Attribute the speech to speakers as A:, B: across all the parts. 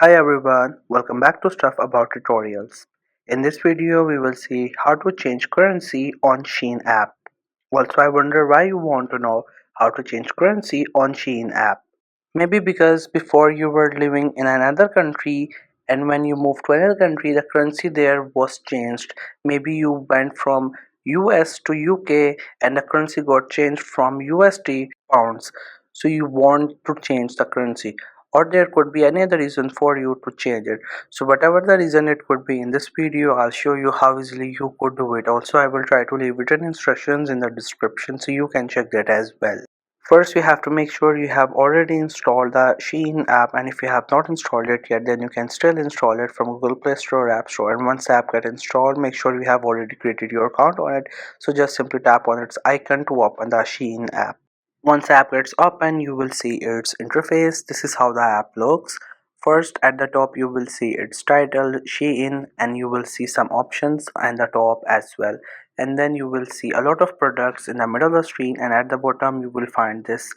A: Hi everyone, welcome back to Stuff About Tutorials. In this video, we will see how to change currency on Shein app. Also, I wonder why you want to know how to change currency on Shein app. Maybe because before you were living in another country and when you moved to another country, the currency there was changed. Maybe you went from US to UK and the currency got changed from USD pounds. So you want to change the currency. Or there could be any other reason for you to change it. So whatever the reason it could be, in this video I'll show you how easily you could do it. Also, I will try to leave written instructions in the description so you can check that as well. First, you have to make sure you have already installed the Shein app, and if you have not installed it yet, then you can still install it from Google Play Store or App Store. And once the app gets installed, make sure you have already created your account on it. So just simply tap on its icon to open the Shein app. Once the app gets open, you will see its interface. This is how the app looks. First, at the top, you will see its title, Shein, and you will see some options at the top as well. And then you will see a lot of products in the middle of the screen, and at the bottom, you will find this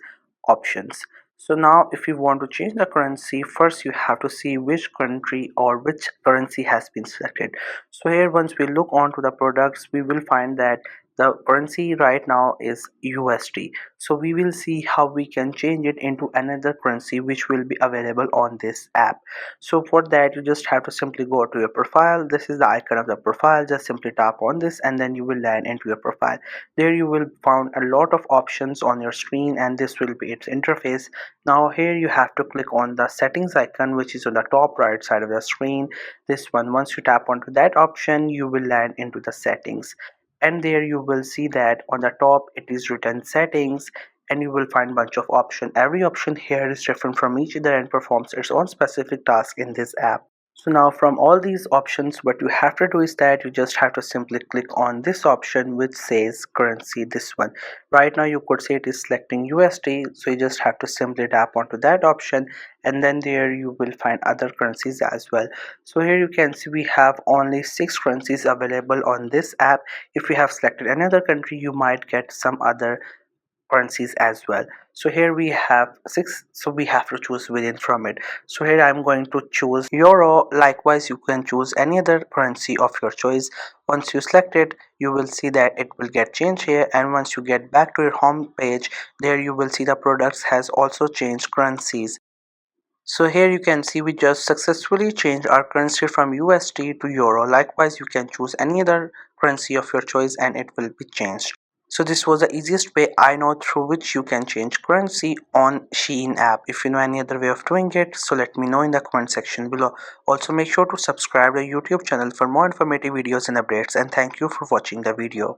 A: options. So now if you want to change the currency, first you have to see which country or which currency has been selected. So here, once we look onto the products, we will find that the currency right now is USD. So we will see how we can change it into another currency which will be available on this app. So for that, you just have to simply go to your profile. This is the icon of the profile. Just simply tap on this and then you will land into your profile. There you will find a lot of options on your screen, and this will be its interface. Now here you have to click on the settings icon, which is on the top right side of the screen. This one, once you tap onto that option, you will land into the settings, and there you will see that on the top it is written settings, and you will find bunch of option. Every option here is different from each other and performs its own specific task in this app. So now from all these options, what you have to do is that you just have to simply click on this option which says currency, this one. Right now you could say it is selecting USD, so you just have to simply tap onto that option, and then there you will find other currencies as well. So here you can see we have only 6 currencies available on this app. If you have selected another country, you might get some other currencies as well. So here we have 6, so we have to choose within from it. So here I'm going to choose euro. Likewise, you can choose any other currency of your choice. Once you select it, you will see that it will get changed here, and once you get back to your home page, there you will see the products has also changed currencies. So here you can see we just successfully changed our currency from USD to euro. Likewise, you can choose any other currency of your choice and it will be changed. So this was the easiest way I know through which you can change currency on Shein app. If you know any other way of doing it, so let me know in the comment section below. Also make sure to subscribe to the YouTube channel for more informative videos and updates, and thank you for watching the video.